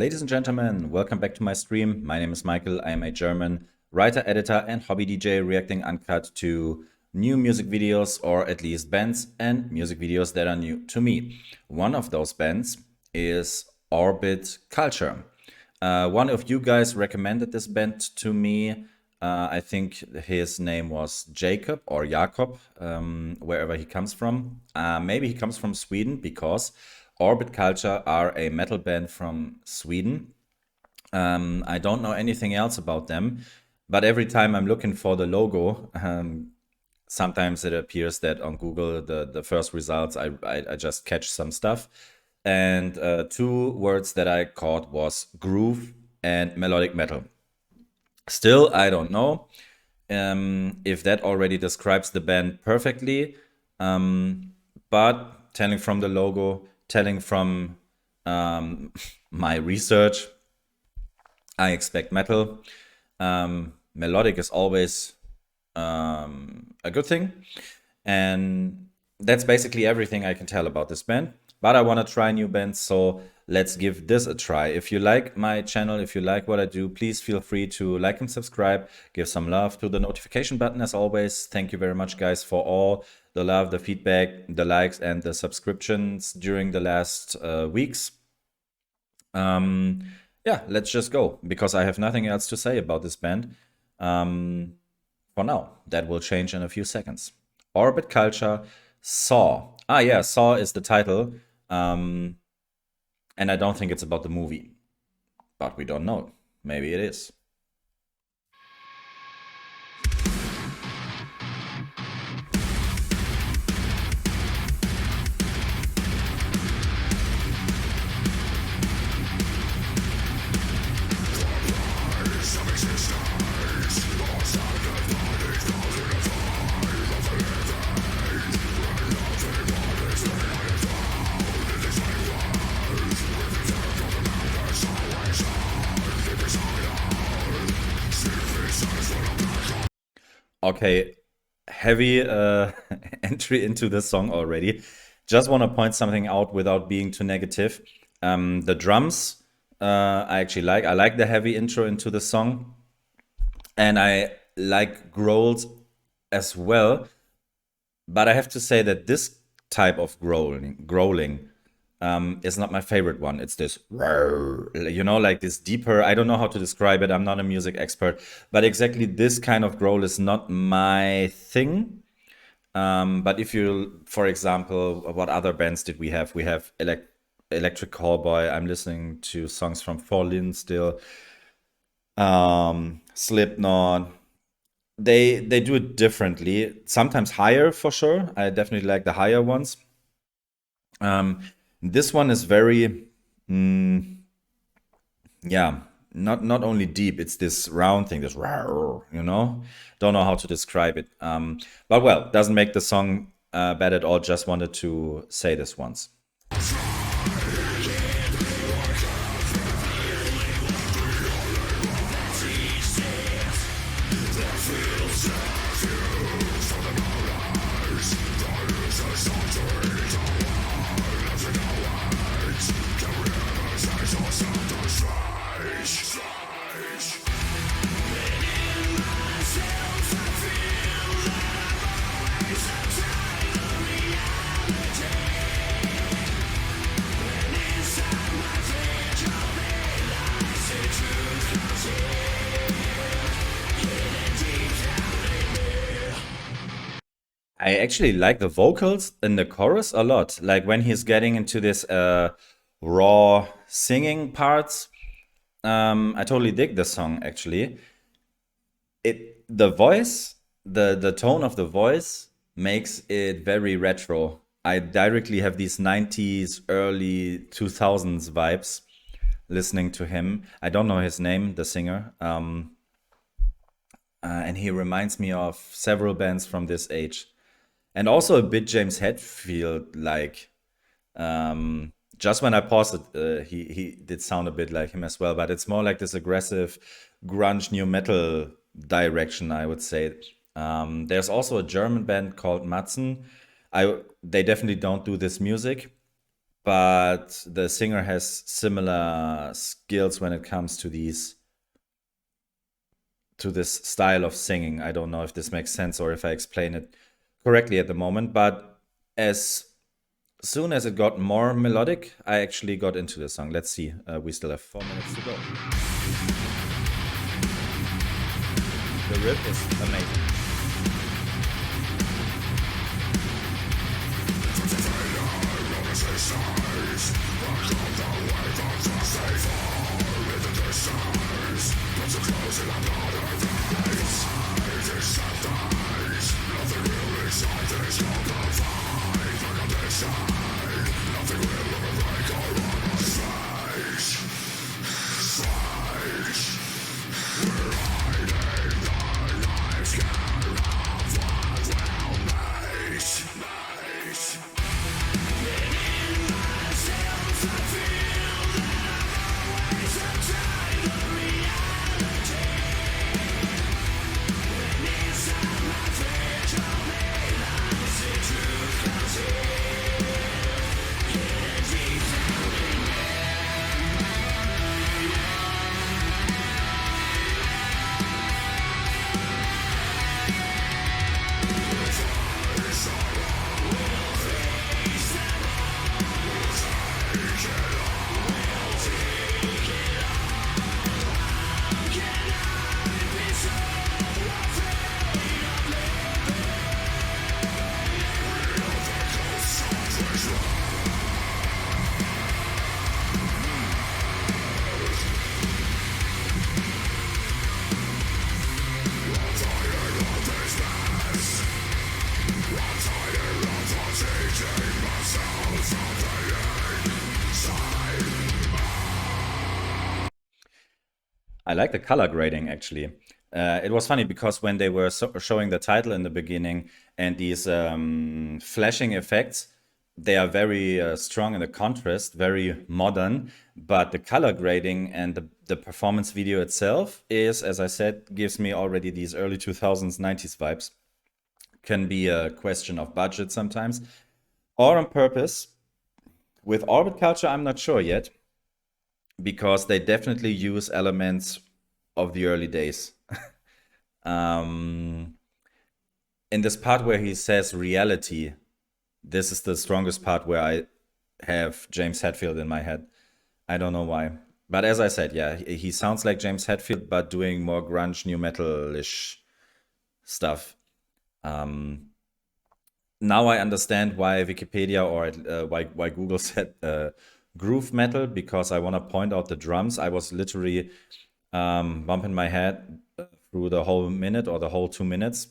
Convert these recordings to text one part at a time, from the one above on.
Ladies and gentlemen, welcome back to my stream. My name is Michael. I am a German writer, editor, and hobby DJ reacting uncut to new music videos, or at least bands and music videos that are new to me. One of those bands is Orbit Culture. One of you guys recommended this band to me. I think his name was Jacob or Jakob, wherever he comes from. Maybe he comes from Sweden because Orbit Culture are a metal band from Sweden. I don't know anything else about them, but every time I'm looking for the logo, sometimes it appears that on Google, the first results, I just catch some stuff. And two words that I caught was groove and melodic metal. Still, I don't know if that already describes the band perfectly. But telling from the logo, telling from my research, I expect metal. Melodic is always a good thing. And that's basically everything I can tell about this band. But I want to try new bands, so let's give this a try. If you like my channel, if you like what I do, please feel free to like and subscribe. Give some love to the notification button as always. Thank you very much, guys, for all the love, the feedback, the likes, and the subscriptions during the last weeks. Yeah, let's just go, because I have nothing else to say about this band. For now, that will change in a few seconds. Orbit Culture, Saw. Ah, yeah, Saw is the title. And I don't think it's about the movie. But we don't know. Maybe it is. Okay, heavy entry into the song already. Just want to point something out without being too negative. The drums, I actually like. I like the heavy intro into the song, and I like growls as well. But I have to say that this type of growling is not my favorite one. It's this, like this deeper. I don't know how to describe it. I'm not a music expert, but exactly this kind of growl is not my thing. But if you, for example, what other bands did we have? We have Electric Callboy. I'm listening to songs from Fall still. Slipknot. They do it differently. Sometimes higher for sure. I definitely like the higher ones. This one is very, yeah, not only deep. It's this round thing, this Don't know how to describe it. But well, doesn't make the song bad at all. Just wanted to say this once. I actually like the vocals in the chorus a lot. Like when he's getting into this raw singing parts. I totally dig the song actually. The voice, the tone of the voice makes it very retro. I directly have these 90s, early 2000s vibes listening to him. I don't know his name, the singer. And he reminds me of several bands from this age. And also a bit James Hetfield like. Just when I paused it, he did sound a bit like him as well, but it's more like this aggressive grunge new metal direction, I would say. There's also a German band called Matzen. They definitely don't do this music. but the singer has similar skills when it comes to this style of singing. I don't know if this makes sense or if I explain it correctly at the moment, but as soon as it got more melodic, I actually got into the song. Let's see. We still have 4 minutes to go. The riff is amazing. I like the color grading actually. It was funny because when they were showing the title in the beginning and these flashing effects, they are very strong in the contrast, very modern. But the color grading and the performance video itself is, as I said, gives me already these early 2000s, 90s vibes. Can be a question of budget sometimes or on purpose. With Orbit Culture, I'm not sure yet because they definitely use elements of the early days. In this part where he says reality, this is the strongest part where I have James Hetfield in my head. I don't know why. But as I said, yeah, he sounds like James Hetfield, but doing more grunge, new metal-ish stuff. Now I understand why Wikipedia or why Google said groove metal, because I want to point out the drums. I was literally bumping my head through the whole minute or the whole 2 minutes.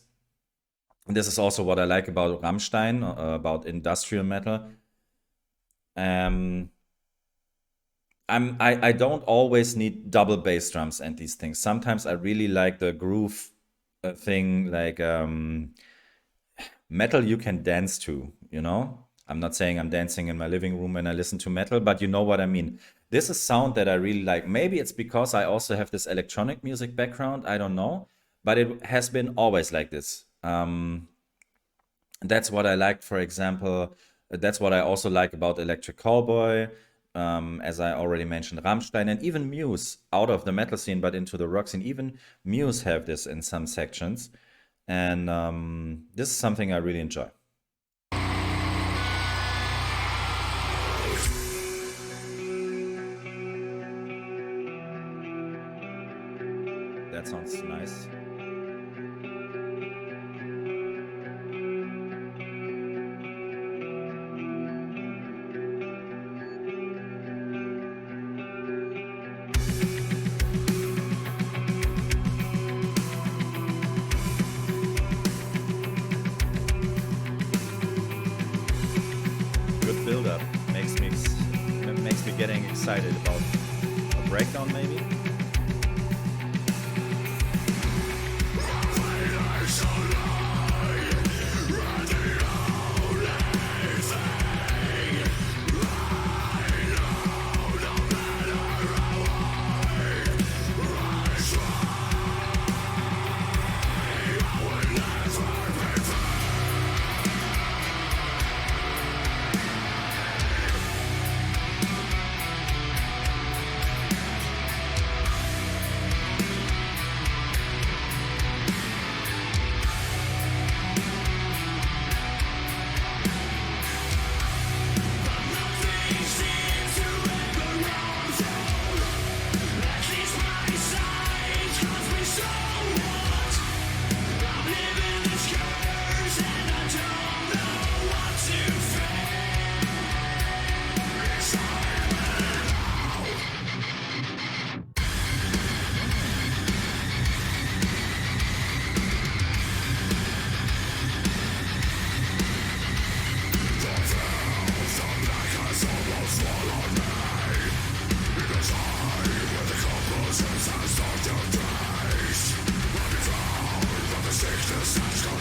This is also what I like about Rammstein, about industrial metal. I don't always need double bass drums and these things. Sometimes I really like the groove thing, like metal you can dance to, you know? I'm not saying I'm dancing in my living room when I listen to metal, but you know what I mean. This is sound that I really like. Maybe it's because I also have this electronic music background, I don't know, but it has been always like this. That's what I like, for example. That's what I also like about Electric Cowboy, as I already mentioned, Rammstein, and even Muse, out of the metal scene but into the rock scene. Even Muse have this in some sections, and this is something I really enjoy. That sounds nice. Good build-up. Makes me getting excited about a breakdown, maybe.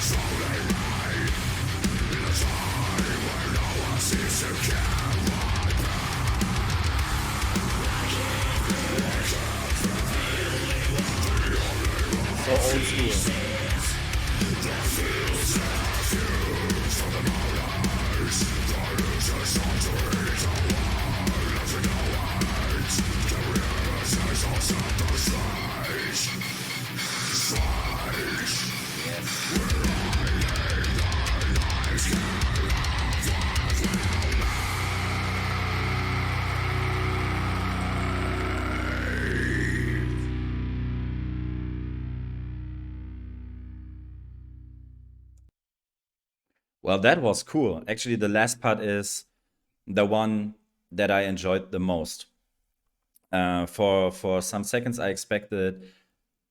So old school. Well, that was cool. Actually, the last part is the one that I enjoyed the most. For some seconds, I expected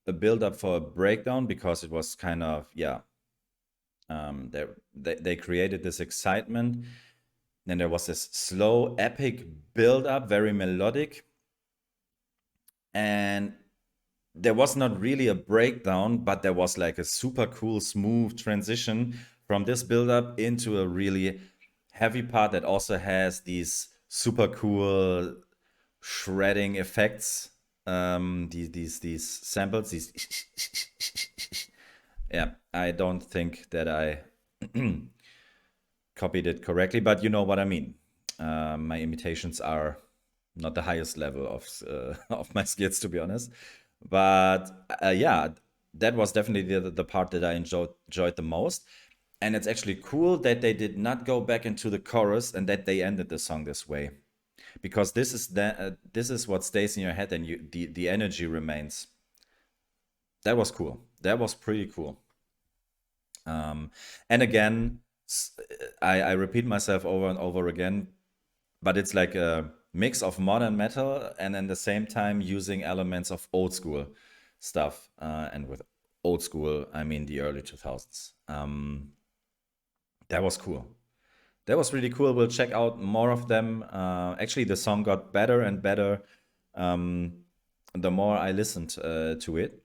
a build up for a breakdown because it was kind of, yeah, they created this excitement. Then there was this slow, epic build up, very melodic, and there was not really a breakdown, but there was like a super cool, smooth transition from this build up into a really heavy part that also has these super cool shredding effects. These samples, these yeah, I don't think that I copied it correctly, but you know what I mean. My imitations are not the highest level of of my skills, to be honest. But yeah, that was definitely the part that I enjoyed the most. And it's actually cool that they did not go back into the chorus and that they ended the song this way, because this is what stays in your head and the energy remains. That was cool. That was pretty cool. Um, and again, I repeat myself over and over again, but it's like a mix of modern metal and at the same time using elements of old school stuff. And with old school, I mean the early 2000s. That was cool. That was really cool. We'll check out more of them. Actually, the song got better and better um, the more I listened to it.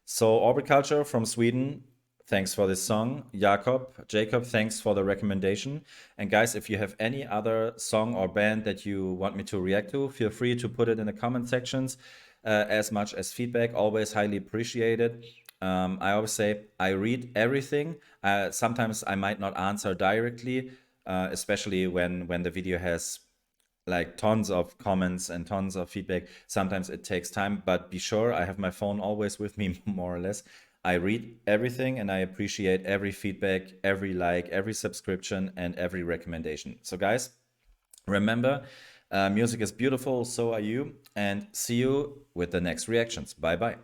So, Orbit Culture from Sweden, thanks for this song. Jacob, thanks for the recommendation. And guys, if you have any other song or band that you want me to react to, feel free to put it in the comment sections. As much as feedback, always highly appreciated. I always say I read everything. Sometimes I might not answer directly, especially when the video has like tons of comments and tons of feedback. Sometimes it takes time, but be sure I have my phone always with me, more or less. I read everything and I appreciate every feedback, every like, every subscription, and every recommendation. So, guys, remember, music is beautiful, so are you, and see you with the next reactions. Bye bye.